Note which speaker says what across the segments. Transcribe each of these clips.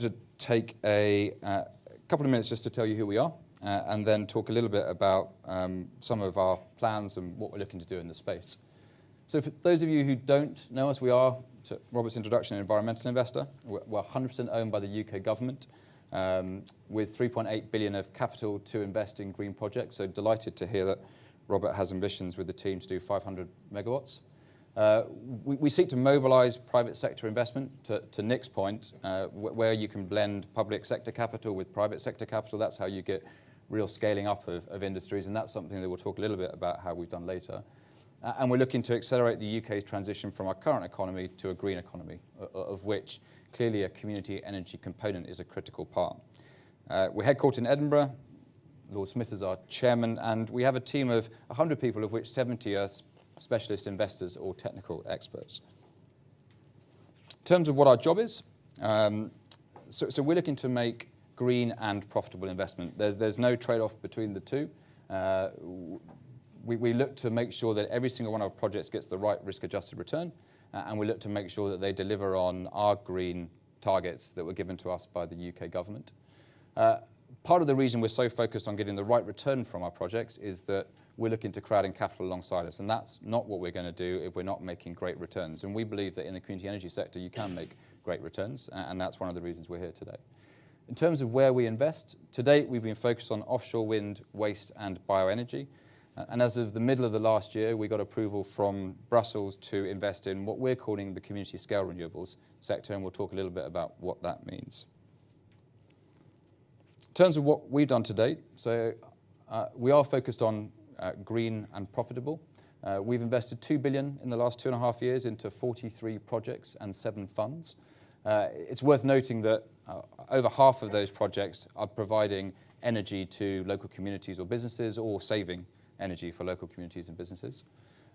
Speaker 1: To take a couple of minutes just to tell you who we are and then talk a little bit about some of our plans and what we're looking to do in the space. So for those of you who don't know us, we are, to Robert's introduction, an environmental investor. We're 100% owned by the UK government with 3.8 billion of capital to invest in green projects. So delighted to hear that Robert has ambitions with the team to do 500 megawatts. We seek to mobilise private sector investment, to Nick's point, where you can blend public sector capital with private sector capital. That's how you get real scaling up of industries, and that's something that we'll talk a little bit about how we've done later. And we're looking to accelerate the UK's transition from our current economy to a green economy, of which clearly a community energy component is a critical part. We're headquartered in Edinburgh. Lord Smith is our chairman, and we have a team of 100 people, of which 70 are specialist investors or technical experts. In terms of what our job is, so we're looking to make green and profitable investment. There's no trade-off between the two. We look to make sure that every single one of our projects gets the right risk-adjusted return, and we look to make sure that they deliver on our green targets that were given to us by the UK government. Part of the reason we're so focused on getting the right return from our projects is that we're looking to crowd in capital alongside us, and that's not what we're going to do if we're not making great returns. And we believe that in the community energy sector you can make great returns, and that's one of the reasons we're here today. In terms of where we invest, to date we've been focused on offshore wind, waste and bioenergy. And as of the middle of the last year, we got approval from Brussels to invest in what we're calling the community scale renewables sector, and we'll talk a little bit about what that means. In terms of what we've done to date, so we are focused on green and profitable. We've invested 2 billion in the last 2.5 years into 43 projects and 7 funds. It's worth noting that over half of those projects are providing energy to local communities or businesses, or saving energy for local communities and businesses.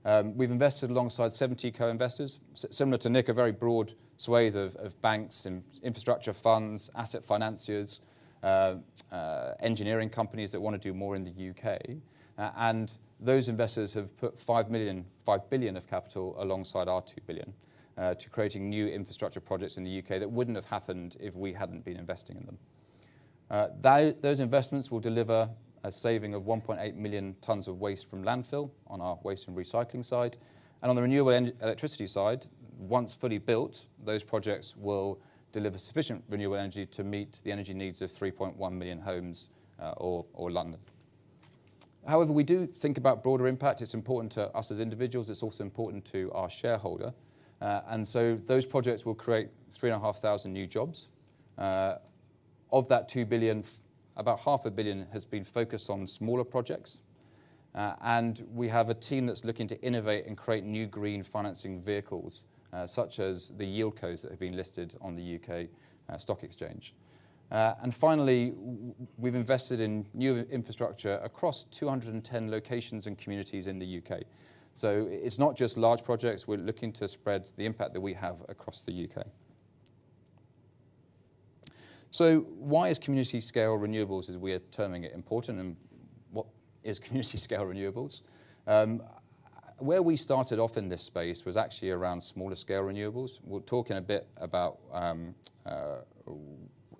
Speaker 1: We've invested alongside 70 co-investors, similar to Nick, a very broad swathe of banks and infrastructure funds, asset financiers, engineering companies that want to do more in the UK. And those investors have put 5 billion of capital alongside our 2 billion to creating new infrastructure projects in the UK that wouldn't have happened if we hadn't been investing in them. Those investments will deliver a saving of 1.8 million tonnes of waste from landfill on our waste and recycling side. And on the renewable electricity side, once fully built, those projects will deliver sufficient renewable energy to meet the energy needs of 3.1 million homes or London. However, we do think about broader impact. It's important to us as individuals. It's also important to our shareholder. And so those projects will create 3,500 new jobs. Of that 2 billion, about £500 million has been focused on smaller projects. And we have a team that's looking to innovate and create new green financing vehicles, such as the yieldcos that have been listed on the UK stock exchange. And finally, we've invested in new infrastructure across 210 locations and communities in the UK. So it's not just large projects, we're looking to spread the impact that we have across the UK. So why is community scale renewables, as we are terming it, important, and what is community scale renewables? Where we started off in this space was actually around smaller scale renewables. We'll talk in a bit about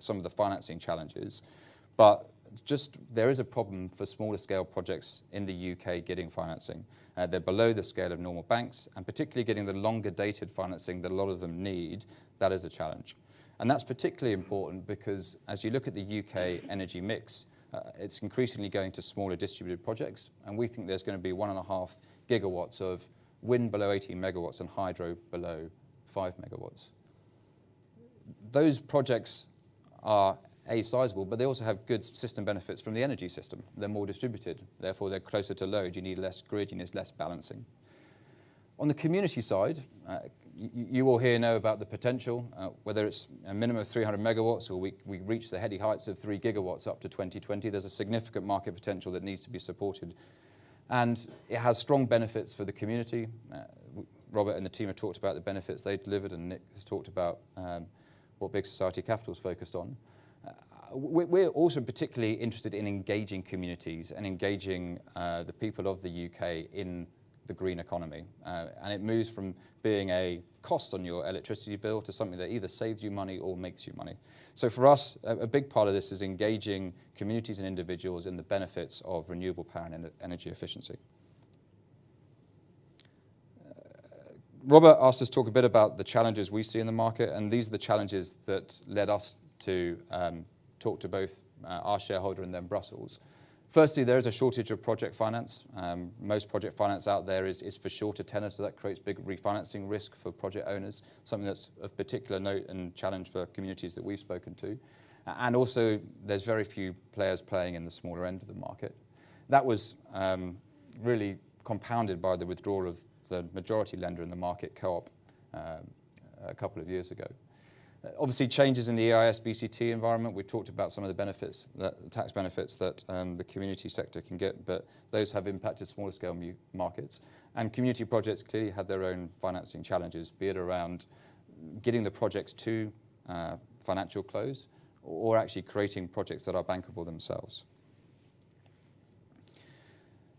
Speaker 1: some of the financing challenges, but just there is a problem for smaller scale projects in the UK getting financing. They're below the scale of normal banks, and particularly getting the longer dated financing that a lot of them need, that is a challenge. And that's particularly important because as you look at the UK energy mix, it's increasingly going to smaller distributed projects, and we think there's going to be 1.5 gigawatts of wind below 18 megawatts and hydro below 5 megawatts. Those projects are sizable, but they also have good system benefits from the energy system. They're more distributed, therefore they're closer to load. You need less grid, you need less balancing. On the community side, you all here know about the potential, whether it's a minimum of 300 megawatts or we reach the heady heights of 3 gigawatts up to 2020. There's a significant market potential that needs to be supported. And it has strong benefits for the community. Robert and the team have talked about the benefits they delivered, and Nick has talked about what Big Society Capital is focused on. We're also particularly interested in engaging communities and engaging the people of the UK in the green economy. And it moves from being a cost on your electricity bill to something that either saves you money or makes you money. So for us, a big part of this is engaging communities and individuals in the benefits of renewable power and energy efficiency. Robert asked us to talk a bit about the challenges we see in the market, and these are the challenges that led us to talk to both our shareholder and then Brussels. Firstly, there is a shortage of project finance. Most project finance out there is for shorter tenor, so that creates big refinancing risk for project owners, something that's of particular note and challenge for communities that we've spoken to. And also, there's very few players playing in the smaller end of the market. That was really compounded by the withdrawal of the majority lender in the market, Co-op, a couple of years ago. Obviously, changes in the EIS VCT environment. We talked about some of the benefits, tax benefits that the community sector can get, but those have impacted smaller scale markets. And community projects clearly have their own financing challenges, be it around getting the projects to financial close or actually creating projects that are bankable themselves.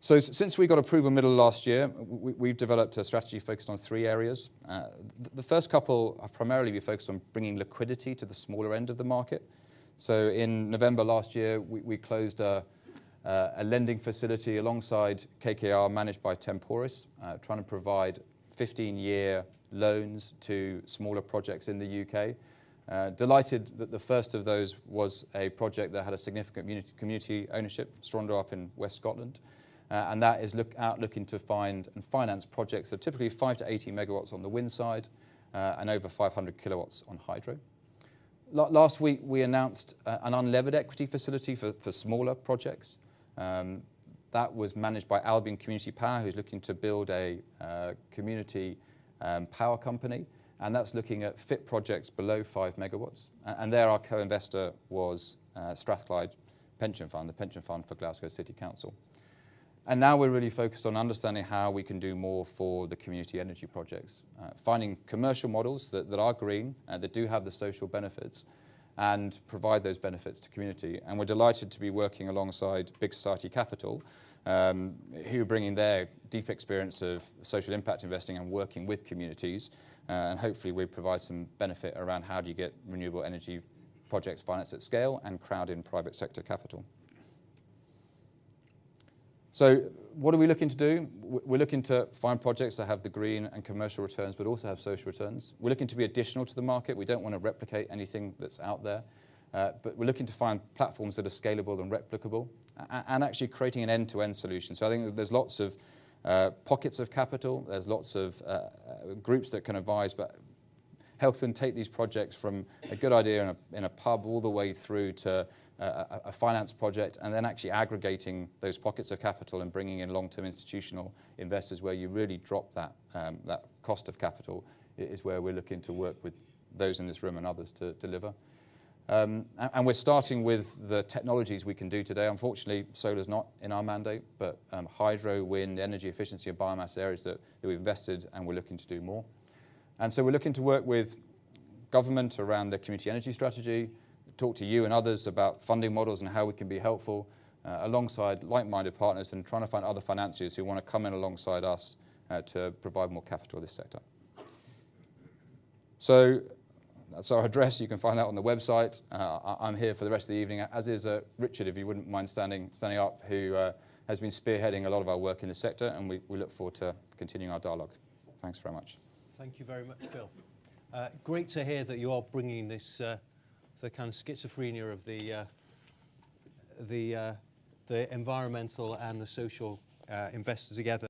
Speaker 1: So since we got approval middle of last year, we've developed a strategy focused on 3 areas. The first couple are primarily be focused on bringing liquidity to the smaller end of the market. So in November last year, we closed a lending facility alongside KKR managed by Temporis, trying to provide 15-year loans to smaller projects in the UK. Delighted that the first of those was a project that had a significant community ownership, Strondor up in West Scotland. And that is looking to find and finance projects that are typically 5 to 80 megawatts on the wind side and over 500 kilowatts on hydro. Last week, we announced an unlevered equity facility for smaller projects. That was managed by Albion Community Power, who's looking to build a community power company. And that's looking at fit projects below 5 megawatts. And there our co-investor was Strathclyde Pension Fund, the pension fund for Glasgow City Council. And now we're really focused on understanding how we can do more for the community energy projects, finding commercial models that are green, that do have the social benefits, and provide those benefits to community. And we're delighted to be working alongside Big Society Capital, who are bringing their deep experience of social impact investing and working with communities. And hopefully we provide some benefit around how do you get renewable energy projects financed at scale and crowd in private sector capital. So what are we looking to do? We're looking to find projects that have the green and commercial returns, but also have social returns. We're looking to be additional to the market. We don't want to replicate anything that's out there, but we're looking to find platforms that are scalable and replicable, and actually creating an end-to-end solution. So I think that there's lots of pockets of capital. There's lots of groups that can advise, but help them take these projects from a good idea in a pub all the way through to a finance project, and then actually aggregating those pockets of capital and bringing in long-term institutional investors where you really drop that cost of capital is where we're looking to work with those in this room and others to deliver. And we're starting with the technologies we can do today. Unfortunately, solar's not in our mandate, but hydro, wind, energy efficiency and biomass areas that we've invested and we're looking to do more. And so we're looking to work with government around the community energy strategy, talk to you and others about funding models and how we can be helpful alongside like-minded partners and trying to find other financiers who want to come in alongside us to provide more capital to this sector. So that's our address. You can find that on the website. I'm here for the rest of the evening, as is Richard, if you wouldn't mind standing up, who has been spearheading a lot of our work in this sector, and we look forward to continuing our dialogue. Thanks very much.
Speaker 2: Thank you very much, Bill. Great to hear that you are bringing this the kind of schizophrenia of the environmental and the social investors together.